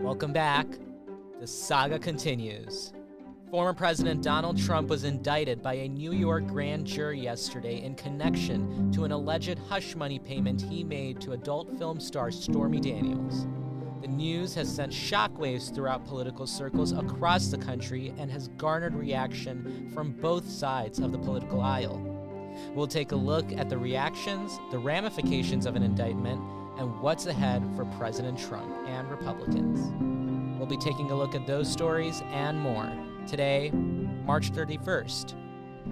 Welcome back. The saga continues. Former President Donald Trump was indicted by a New York grand jury yesterday in connection to an alleged hush money payment he made to adult film star Stormy Daniels. The news has sent shockwaves throughout political circles across the country and has garnered reaction from both sides of the political aisle. We'll take a look at the reactions, the ramifications of an indictment, and what's ahead for President Trump and Republicans. We'll be taking a look at those stories and more today, March 31st,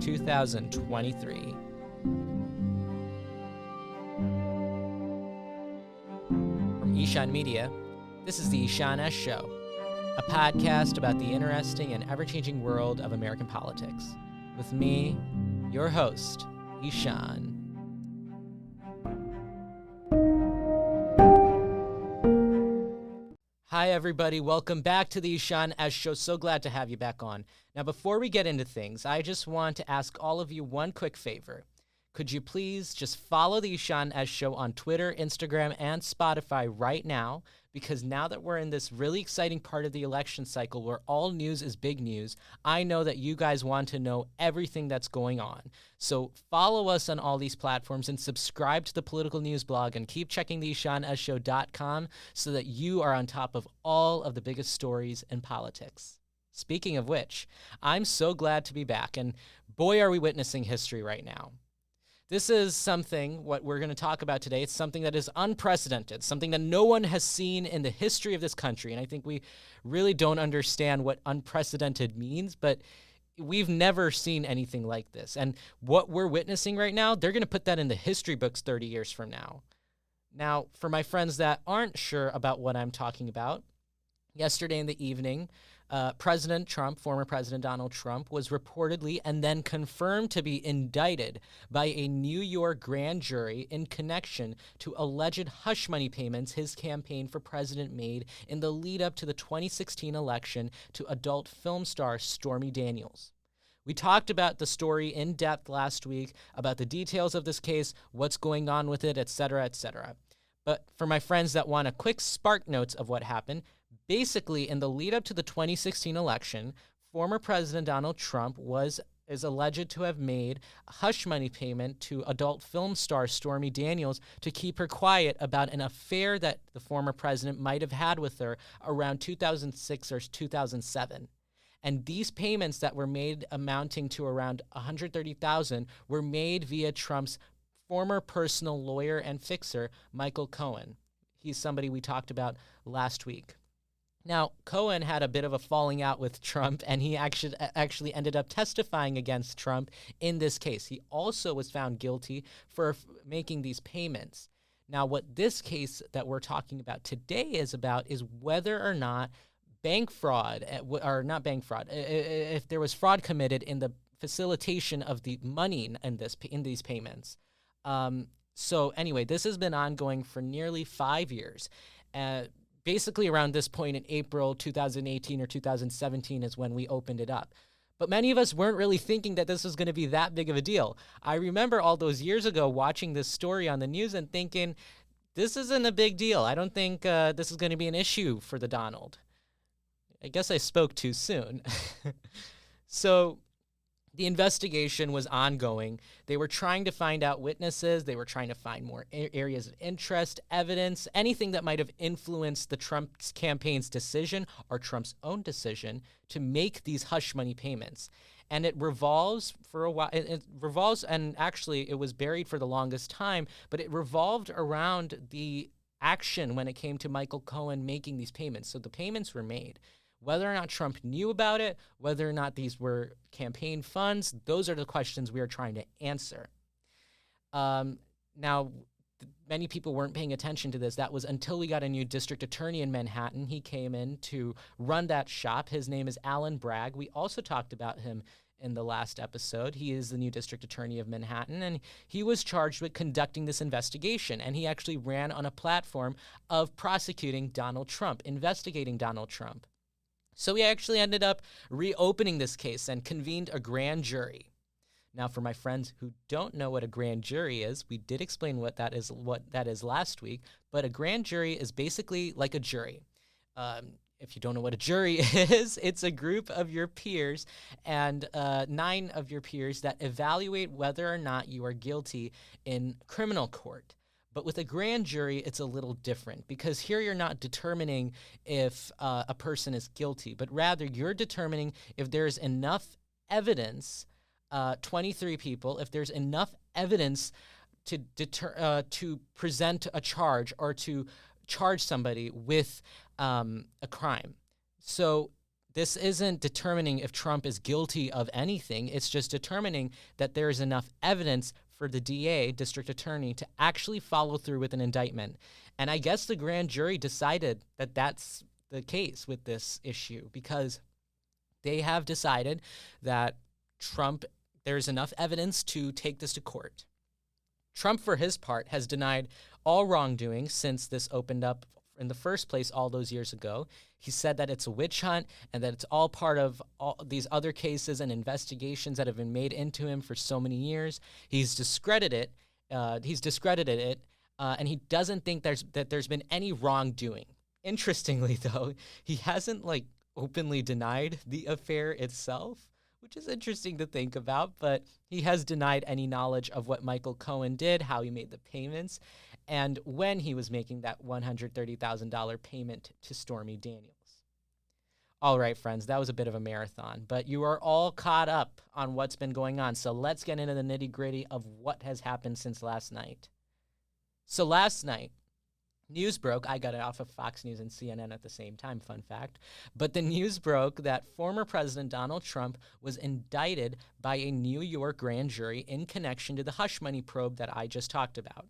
2023. From Ishan Media, this is the Ishan S. Show, a podcast about the interesting and ever-changing world of American politics. With me, your host, Ishan. Hi, everybody. Welcome back to the Ishan S. Show. So glad to have you back on. Now, before we get into things, I just want to ask all of you one quick favor. Could you please just follow the Ishan S. Show on Twitter, Instagram, and Spotify right now? Because now that we're in this really exciting part of the election cycle where all news is big news, I know that you guys want to know everything that's going on. So follow us on all these platforms and subscribe to the Political News blog and keep checking the IshanSshow.com so that you are on top of all of the biggest stories in politics. Speaking of which, I'm so glad to be back, and boy, are we witnessing history right now. This is something, what we're going to talk about today, it's something that is unprecedented, something that no one has seen in the history of this country. And I think we really don't understand what unprecedented means, but we've never seen anything like this. And what we're witnessing right now, they're going to put that in the history books 30 years from now. Now, for my friends that aren't sure about what I'm talking about, yesterday in the evening, President Trump, former President Donald Trump, was reportedly and then confirmed to be indicted by a New York grand jury in connection to alleged hush money payments his campaign for president made in the lead up to the 2016 election to adult film star Stormy Daniels. We talked about the story in depth last week, about the details of this case, what's going on with it, etc., etc. But for my friends that want a quick spark notes of what happened, basically, in the lead up to the 2016 election, former President Donald Trump is alleged to have made a hush money payment to adult film star Stormy Daniels to keep her quiet about an affair that the former president might have had with her around 2006 or 2007. And these payments that were made amounting to around $130,000 were made via Trump's former personal lawyer and fixer, Michael Cohen. He's somebody we talked about last week. Now, Cohen had a bit of a falling out with Trump, and he actually ended up testifying against Trump in this case. He also was found guilty for making these payments. Now, what this case that we're talking about today is about is whether or not bank fraud, or not bank fraud, if there was fraud committed in the facilitation of the money in these payments. So anyway, this has been ongoing for nearly 5 years. Basically around this point in April 2018 or 2017 is when we opened it up. But many of us weren't really thinking that this was going to be that big of a deal. I remember all those years ago watching this story on the news and thinking, this isn't a big deal. I don't think this is going to be an issue for the Donald. I guess I spoke too soon. So the investigation was ongoing. They were trying to find out witnesses. They were trying to find more areas of interest, evidence, anything that might have influenced the Trump's campaign's decision or Trump's own decision to make these hush money payments. And it revolves for a while. It revolves, and actually it was buried for the longest time, but it revolved around the action when it came to Michael Cohen making these payments. So the payments were made. Whether or not Trump knew about it, whether or not these were campaign funds, those are the questions we are trying to answer. Now, many people weren't paying attention to this. That was until we got a new district attorney in Manhattan. He came in to run that shop. His name is Alan Bragg. We also talked about him in the last episode. He is the new district attorney of Manhattan, and he was charged with conducting this investigation. And he actually ran on a platform of prosecuting Donald Trump, investigating Donald Trump. So we actually ended up reopening this case and convened a grand jury. Now, for my friends who don't know what a grand jury is, we did explain what that is last week, but a grand jury is basically like a jury. if you don't know what a jury is, it's a group of your peers and 9 of your peers that evaluate whether or not you are guilty in criminal court. But with a grand jury, it's a little different because here you're not determining if a person is guilty, but rather you're determining if there's enough evidence, 23 people, if there's enough evidence to present a charge or to charge somebody with a crime. So this isn't determining if Trump is guilty of anything. It's just determining that there is enough evidence for the DA, district attorney, to actually follow through with an indictment. And I guess the grand jury decided that that's the case with this issue because they have decided that there's enough evidence to take this to court. Trump, for his part, has denied all wrongdoing since this opened up in the first place all those years ago. He said that it's a witch hunt and that it's all part of all these other cases and investigations that have been made into him for so many years. He's discredited it, and he doesn't think there's been any wrongdoing. Interestingly, though, he hasn't openly denied the affair itself, which is interesting to think about, but he has denied any knowledge of what Michael Cohen did, how he made the payments, and when he was making that $130,000 payment to Stormy Daniels. All right, friends, that was a bit of a marathon, but you are all caught up on what's been going on, so let's get into the nitty-gritty of what has happened since last night. So last night, news broke. I got it off of Fox News and CNN at the same time, fun fact. But the news broke that former President Donald Trump was indicted by a New York grand jury in connection to the hush money probe that I just talked about.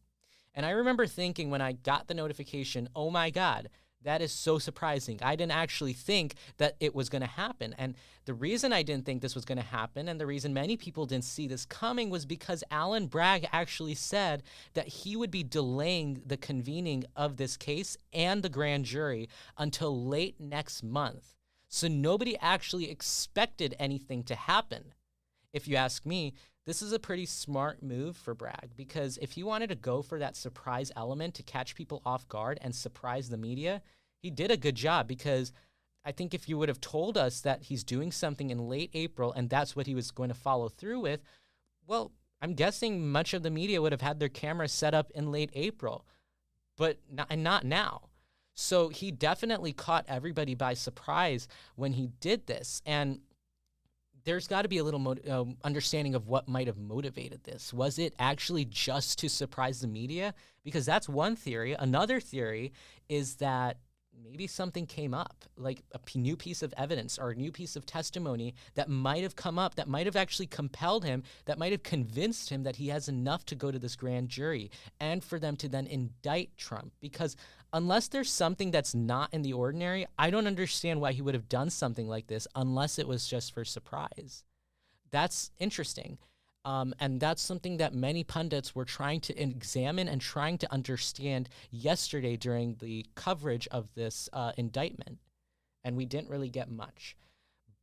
And I remember thinking when I got the notification, oh my God, that is so surprising. I didn't actually think that it was going to happen. And the reason I didn't think this was going to happen and the reason many people didn't see this coming was because Alan Bragg actually said that he would be delaying the convening of this case and the grand jury until late next month. So nobody actually expected anything to happen. If you ask me, this is a pretty smart move for Bragg because if he wanted to go for that surprise element to catch people off guard and surprise the media, he did a good job because I think if you would have told us that he's doing something in late April and that's what he was going to follow through with, well, I'm guessing much of the media would have had their cameras set up in late April, but not now. So he definitely caught everybody by surprise when he did this. And there's got to be a little understanding of what might have motivated this. Was it actually just to surprise the media? Because that's one theory. Another theory is that maybe something came up, like a new piece of evidence or a new piece of testimony that might have come up, that might have actually compelled him, that might have convinced him that he has enough to go to this grand jury and for them to then indict Trump. Because unless there's something that's not in the ordinary, I don't understand why he would have done something like this unless it was just for surprise. That's interesting. And that's something that many pundits were trying to examine and trying to understand yesterday during the coverage of this indictment. And we didn't really get much.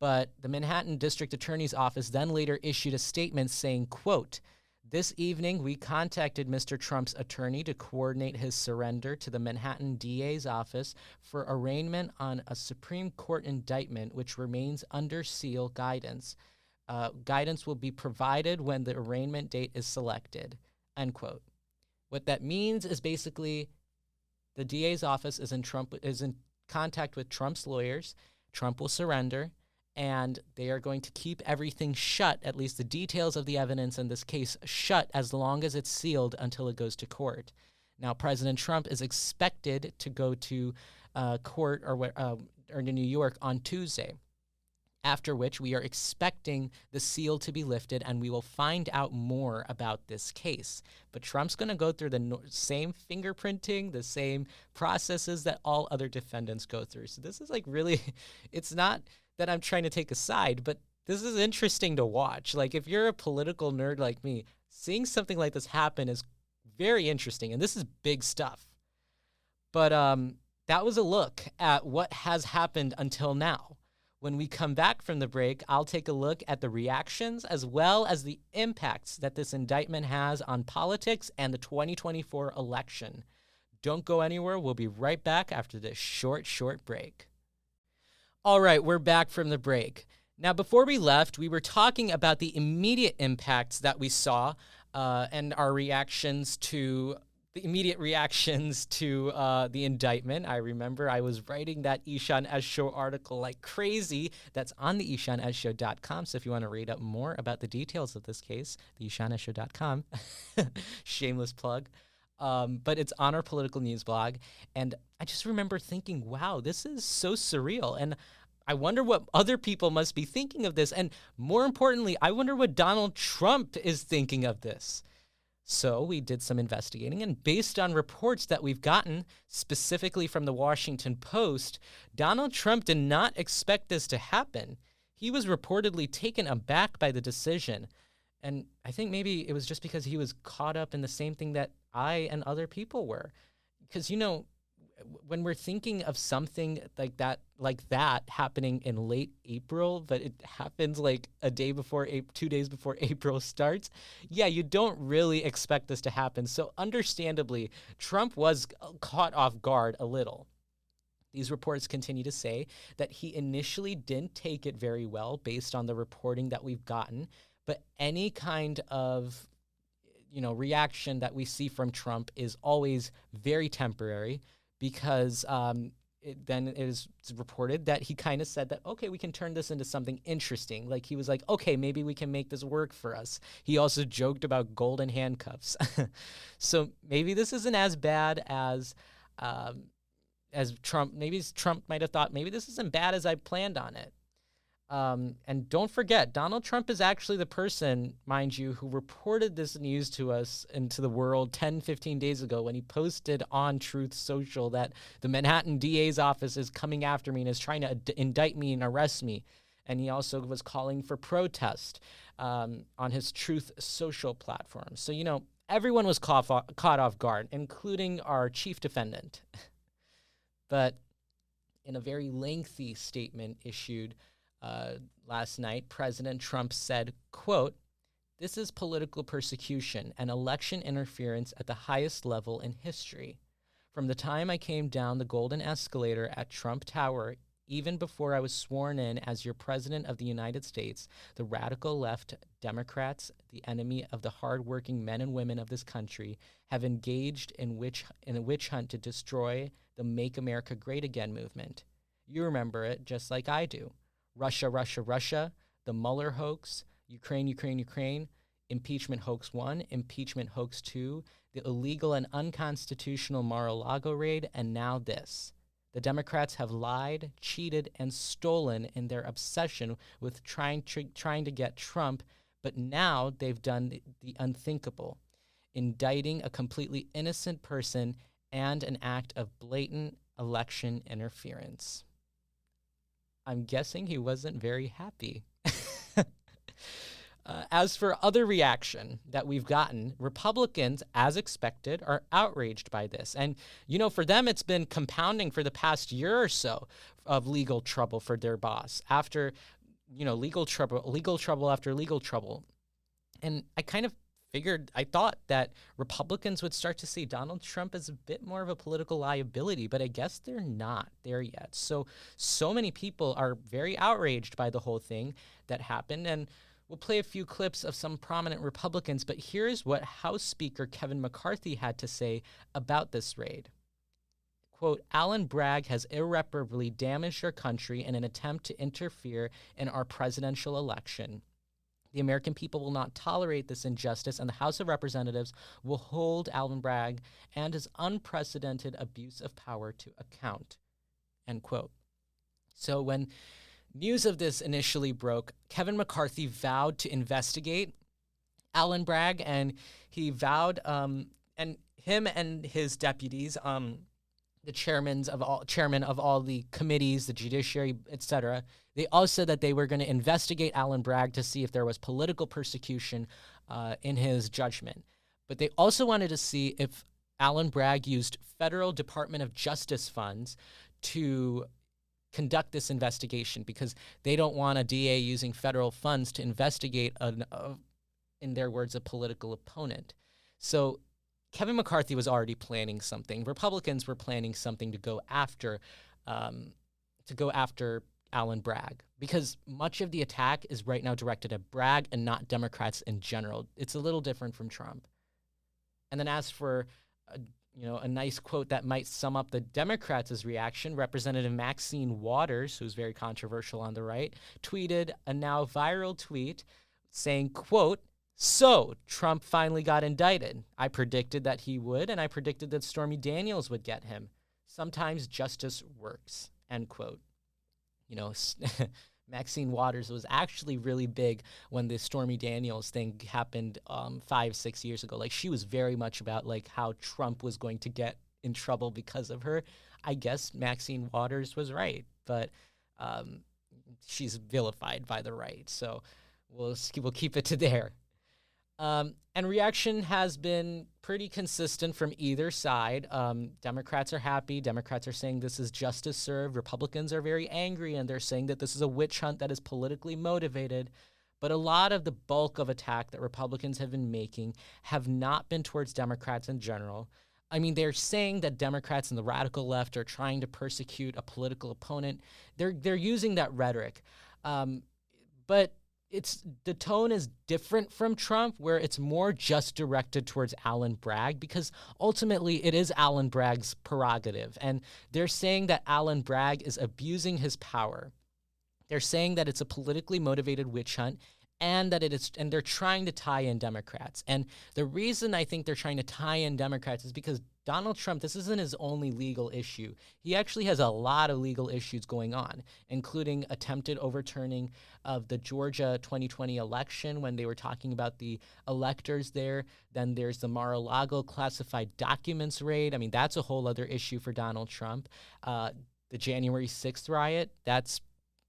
But the Manhattan District Attorney's Office then later issued a statement saying, quote, "This evening, we contacted Mr. Trump's attorney to coordinate his surrender to the Manhattan DA's office for arraignment on a Supreme Court indictment, which remains under seal guidance. Guidance will be provided when the arraignment date is selected," end quote. What that means is basically the DA's office is in contact with Trump's lawyers. Trump will surrender, and they are going to keep everything shut, at least the details of the evidence in this case, shut as long as it's sealed until it goes to court. Now, President Trump is expected to go to court or to New York on Tuesday, after which we are expecting the seal to be lifted and we will find out more about this case. But Trump's going to go through the same fingerprinting, the same processes that all other defendants go through. So this is really, it's not that I'm trying to take a side, but this is interesting to watch. If you're a political nerd like me, seeing something like this happen is very interesting, and this is big stuff. But that was a look at what has happened until now. When we come back from the break, I'll take a look at the reactions as well as the impacts that this indictment has on politics and the 2024 election. Don't go anywhere. We'll be right back after this short break. All right, we're back from the break. Now, before we left, we were talking about the immediate impacts that we saw and our reactions to the immediate reactions to the indictment. I remember I was writing that Ishan S. Show article like crazy. That's on the ishanshow.com. So if you want to read up more about the details of this case, the ishanshow.com. Shameless plug. But it's on our political news blog. And I just remember thinking, wow, this is so surreal. And I wonder what other people must be thinking of this. And more importantly, I wonder what Donald Trump is thinking of this. So we did some investigating, and based on reports that we've gotten, specifically from the Washington Post, Donald Trump did not expect this to happen. He was reportedly taken aback by the decision. And I think maybe it was just because he was caught up in the same thing that I and other people were. Because, you know, when we're thinking of something like that happening in late April, but it happens like a day before, 2 days before April starts, yeah, you don't really expect this to happen. So understandably, Trump was caught off guard a little. These reports continue to say that he initially didn't take it very well based on the reporting that we've gotten, but any kind of, you know, reaction that we see from Trump is always very temporary. Because then it is reported that he kind of said that, okay, we can turn this into something interesting. Like he was like, okay, maybe we can make this work for us. He also joked about golden handcuffs. So maybe this isn't as bad as Trump. Maybe Trump might have thought, maybe this isn't bad as I planned on it. And don't forget, Donald Trump is actually the person, mind you, who reported this news to us and to the world 10, 15 days ago when he posted on Truth Social that the Manhattan DA's office is coming after me and is trying to indict me and arrest me. And he also was calling for protest on his Truth Social platform. So, you know, everyone was caught off guard, including our chief defendant. But in a very lengthy statement issued last night, President Trump said, quote, "This is political persecution and election interference at the highest level in history. From the time I came down the golden escalator at Trump Tower, even before I was sworn in as your president of the United States, the radical left Democrats, the enemy of the hardworking men and women of this country, have engaged in a witch hunt to destroy the Make America Great Again movement. You remember it just like I do. Russia, Russia, Russia, the Mueller hoax, Ukraine, Ukraine, Ukraine, impeachment hoax 1, impeachment hoax 2, the illegal and unconstitutional Mar-a-Lago raid, and now this. The Democrats have lied, cheated, and stolen in their obsession with trying to get Trump, but now they've done the unthinkable, indicting a completely innocent person and an act of blatant election interference." I'm guessing he wasn't very happy. As for other reaction that we've gotten, Republicans, as expected, are outraged by this. And, you know, for them, it's been compounding for the past year or so of legal trouble for their boss after, you know, legal trouble after legal trouble. And I thought that Republicans would start to see Donald Trump as a bit more of a political liability, but I guess they're not there yet. So many people are very outraged by the whole thing that happened, and we'll play a few clips of some prominent Republicans, but here's what House Speaker Kevin McCarthy had to say about this raid. Quote, "Alan Bragg has irreparably damaged our country in an attempt to interfere in our presidential election. The American people will not tolerate this injustice, and the House of Representatives will hold Alvin Bragg and his unprecedented abuse of power to account." End quote. So when news of this initially broke, Kevin McCarthy vowed to investigate Alvin Bragg, and he vowed, and him and his deputies, the chairman of all the committees, the judiciary, etc., they all said that they were going to investigate Alvin Bragg to see if there was political persecution in his judgment. But they also wanted to see if Alvin Bragg used federal Department of Justice funds to conduct this investigation, because they don't want a DA using federal funds to investigate, in their words, a political opponent. So Kevin McCarthy was already planning something. Republicans were planning something to go after Alan Bragg, because much of the attack is right now directed at Bragg and not Democrats in general. It's a little different from Trump. And then as for a nice quote that might sum up the Democrats' reaction, Representative Maxine Waters, who's very controversial on the right, tweeted a now viral tweet saying, quote, "So, Trump finally got indicted. I predicted that he would, and I predicted that Stormy Daniels would get him. Sometimes justice works," end quote. Maxine Waters was actually really big when the Stormy Daniels thing happened 5-6 years ago. Like, she was very much about like how Trump was going to get in trouble because of her. I guess Maxine Waters was right, but she's vilified by the right. So we'll keep it to there. And reaction has been pretty consistent from either side. Democrats are happy. Democrats are saying this is justice served. Republicans are very angry, and they're saying that this is a witch hunt that is politically motivated. But a lot of the bulk of attack that Republicans have been making have not been towards Democrats in general. I mean, they're saying that Democrats and the radical left are trying to persecute a political opponent. They're using that rhetoric. But the tone is different from Trump, where it's more just directed towards Alan Bragg, because ultimately it is Alan Bragg's prerogative. And they're saying that Alan Bragg is abusing his power. They're saying that it's a politically motivated witch hunt, and and they're trying to tie in Democrats. And the reason I think they're trying to tie in Democrats is because Donald Trump, this isn't his only legal issue. He actually has a lot of legal issues going on, including attempted overturning of the Georgia 2020 election when they were talking about the electors there. Then there's the Mar-a-Lago classified documents raid. I mean, that's a whole other issue for Donald Trump. The January 6th riot, that's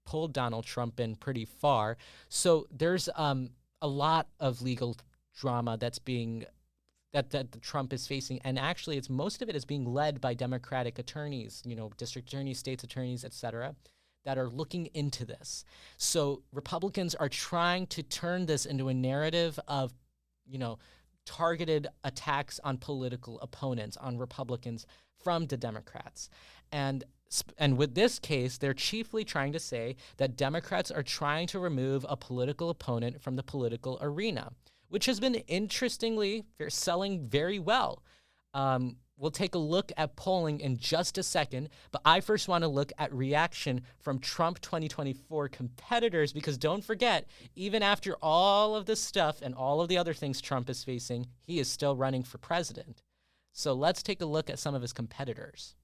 pulled Donald Trump in pretty far. So there's a lot of legal drama that's that Trump is facing, and actually most of it is being led by Democratic attorneys, district attorneys, state's attorneys, et cetera, that are looking into this. So Republicans are trying to turn this into a narrative of, targeted attacks on political opponents, on Republicans from the Democrats. And with this case, they're chiefly trying to say that Democrats are trying to remove a political opponent from the political arena, which has been interestingly selling very well. We'll take a look at polling in just a second, but I first want to look at reaction from Trump 2024 competitors, because don't forget, even after all of this stuff and all of the other things Trump is facing, he is still running for president. So let's take a look at some of his competitors.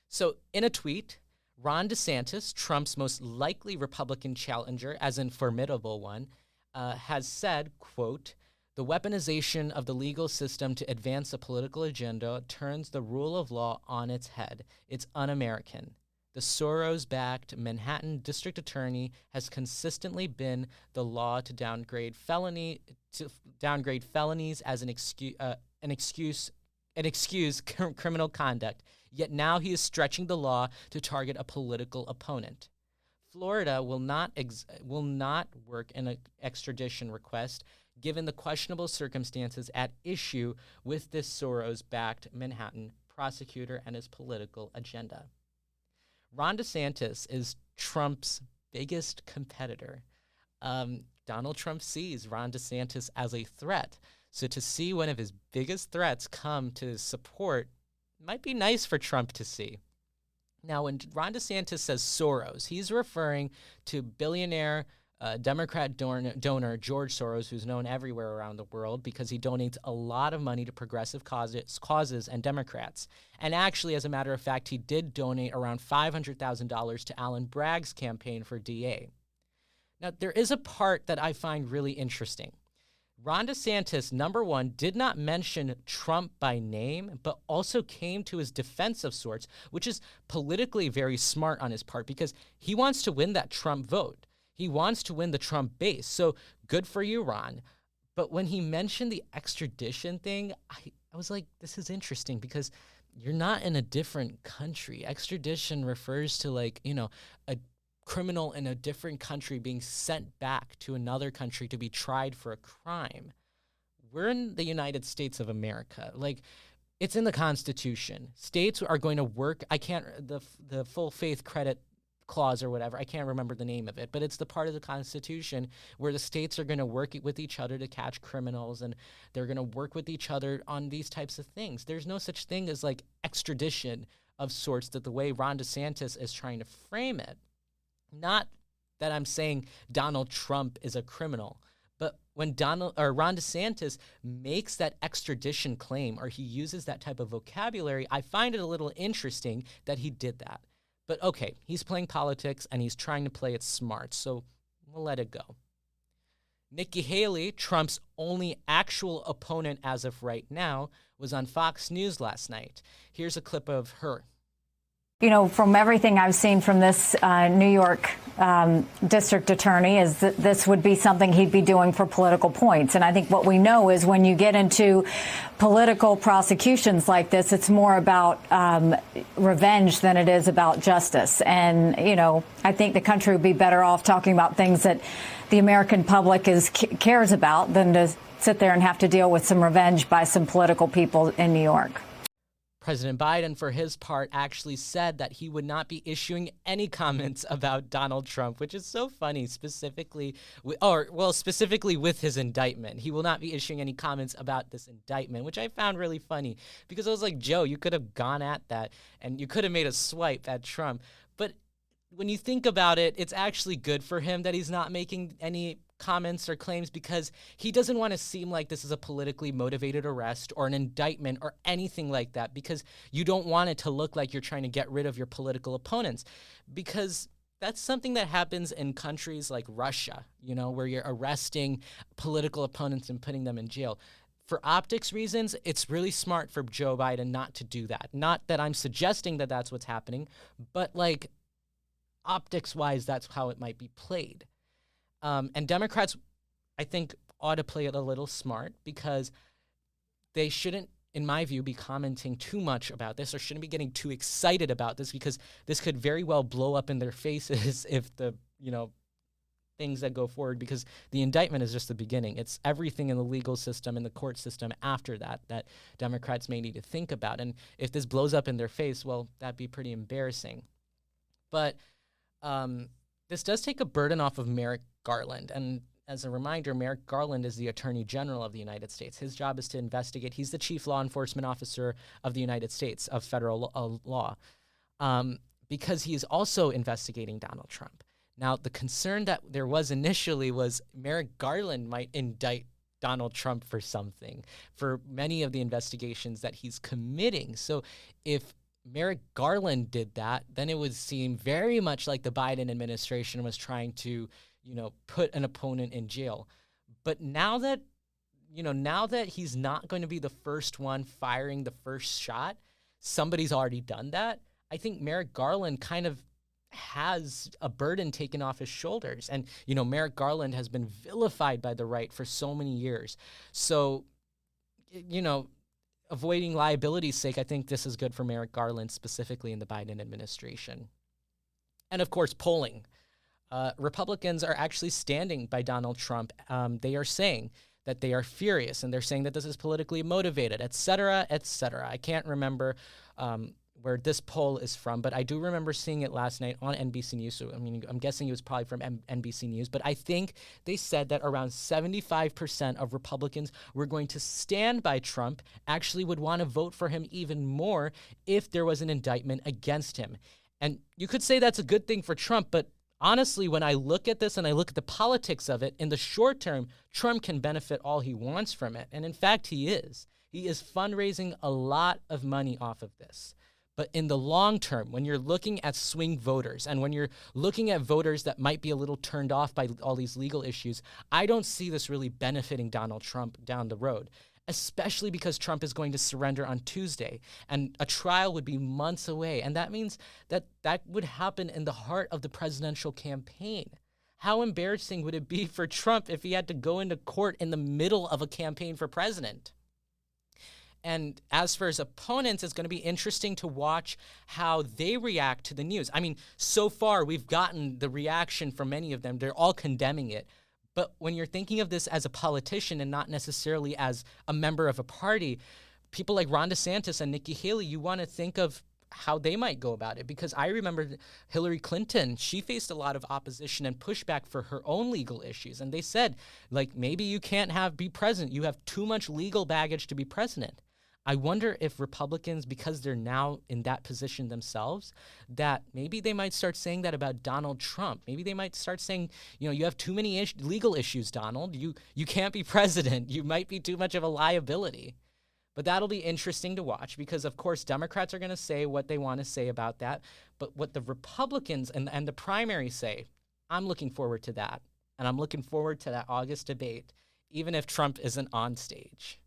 So in a tweet, Ron DeSantis, Trump's most likely Republican challenger, as in formidable one, has said, quote, "The weaponization of the legal system to advance a political agenda turns the rule of law on its head. It's un-American. The Soros-backed Manhattan district attorney has consistently been the law to downgrade felonies as an excuse criminal conduct. Yet now he is stretching the law to target a political opponent. Florida will not work an extradition request given the questionable circumstances at issue with this Soros-backed Manhattan prosecutor and his political agenda." Ron DeSantis is Trump's biggest competitor. Donald Trump sees Ron DeSantis as a threat. So to see one of his biggest threats come to his support might be nice for Trump to see. Now, when Ron DeSantis says Soros, he's referring to billionaire Democrat donor George Soros, who's known everywhere around the world because he donates a lot of money to progressive causes and Democrats. And actually, as a matter of fact, he did donate around $500,000 to Alan Bragg's campaign for DA. Now, there is a part that I find really interesting. Ron DeSantis, number one, did not mention Trump by name, but also came to his defense of sorts, which is politically very smart on his part because he wants to win that Trump vote. He wants to win the Trump base. So good for you, Ron. But when he mentioned the extradition thing, I was like, this is interesting because you're not in a different country. Extradition refers to a criminal in a different country being sent back to another country to be tried for a crime. We're in the United States of America. It's in the Constitution. States are going to work. The full faith credit clause or whatever. I can't remember the name of it, but it's the part of the Constitution where the states are going to work with each other to catch criminals, and they're going to work with each other on these types of things. There's no such thing as like extradition of sorts, that the way Ron DeSantis is trying to frame it. Not that I'm saying Donald Trump is a criminal, but when Ron DeSantis makes that extradition claim, or he uses that type of vocabulary, I find it a little interesting that he did that. But okay, he's playing politics and he's trying to play it smart, so we'll let it go. Nikki Haley, Trump's only actual opponent as of right now, was on Fox News last night. Here's a clip of her. You know, from everything I've seen from this New York district attorney, is that this would be something he'd be doing for political points. And I think what we know is when you get into political prosecutions like this, it's more about revenge than it is about justice. And, you know, I think the country would be better off talking about things that the American public cares about than to sit there and have to deal with some revenge by some political people in New York. President Biden, for his part, actually said that he would not be issuing any comments about Donald Trump, which is so funny, specifically with his indictment. He will not be issuing any comments about this indictment, which I found really funny, because I was like, Joe, you could have gone at that and you could have made a swipe at Trump. But when you think about it, it's actually good for him that he's not making any comments or claims, because he doesn't want to seem like this is a politically motivated arrest or an indictment or anything like that, because you don't want it to look like you're trying to get rid of your political opponents, because that's something that happens in countries like Russia, you know, where you're arresting political opponents and putting them in jail. For optics reasons, it's really smart for Joe Biden not to do that. Not that I'm suggesting that that's what's happening, but like optics-wise, that's how it might be played. And Democrats, I think, ought to play it a little smart, because they shouldn't, in my view, be commenting too much about this, or shouldn't be getting too excited about this, because this could very well blow up in their faces if the, you know, things that go forward, because the indictment is just the beginning. It's everything in the legal system and the court system after that that Democrats may need to think about. And if this blows up in their face, well, that'd be pretty embarrassing. But this does take a burden off of Merrick Garland. And as a reminder, Merrick Garland is the Attorney General of the United States. His job is to investigate. He's the Chief Law Enforcement Officer of the United States, of federal law, because he is also investigating Donald Trump. Now, the concern that there was initially was Merrick Garland might indict Donald Trump for something, for many of the investigations that he's committing. So if Merrick Garland did that, then it would seem very much like the Biden administration was trying to, you know, put an opponent in jail. But now that he's not going to be the first one firing the first shot, somebody's already done that. I think Merrick Garland kind of has a burden taken off his shoulders. And, you know, Merrick Garland has been vilified by the right for so many years. So, you know, avoiding liability's sake, I think this is good for Merrick Garland, specifically in the Biden administration. And, of course, polling. Republicans are actually standing by Donald Trump. They are saying that they are furious, and they're saying that this is politically motivated, et cetera, et cetera. I can't remember where this poll is from, but I do remember seeing it last night on NBC News. So, I mean, I'm guessing it was probably from NBC News, but I think they said that around 75% of Republicans were going to stand by Trump, actually would want to vote for him even more if there was an indictment against him. And you could say that's a good thing for Trump, but honestly, when I look at this and I look at the politics of it, in the short term, Trump can benefit all he wants from it. And in fact, he is. He is fundraising a lot of money off of this. But in the long term, when you're looking at swing voters and when you're looking at voters that might be a little turned off by all these legal issues, I don't see this really benefiting Donald Trump down the road, especially because Trump is going to surrender on Tuesday and a trial would be months away. And that means that that would happen in the heart of the presidential campaign. How embarrassing would it be for Trump if he had to go into court in the middle of a campaign for president? And as for his opponents, it's going to be interesting to watch how they react to the news. I mean, so far we've gotten the reaction from many of them. They're all condemning it. But when you're thinking of this as a politician and not necessarily as a member of a party, people like Ron DeSantis and Nikki Haley, you want to think of how they might go about it. Because I remember Hillary Clinton, she faced a lot of opposition and pushback for her own legal issues. And they said, like, maybe you can't be president. You have too much legal baggage to be president. I wonder if Republicans, because they're now in that position themselves, that maybe they might start saying that about Donald Trump. Maybe they might start saying, you have too many legal issues, Donald. You can't be president. You might be too much of a liability. But that'll be interesting to watch because, of course, Democrats are going to say what they want to say about that. But what the Republicans and the primary say, I'm looking forward to that. And I'm looking forward to that August debate, even if Trump isn't on stage.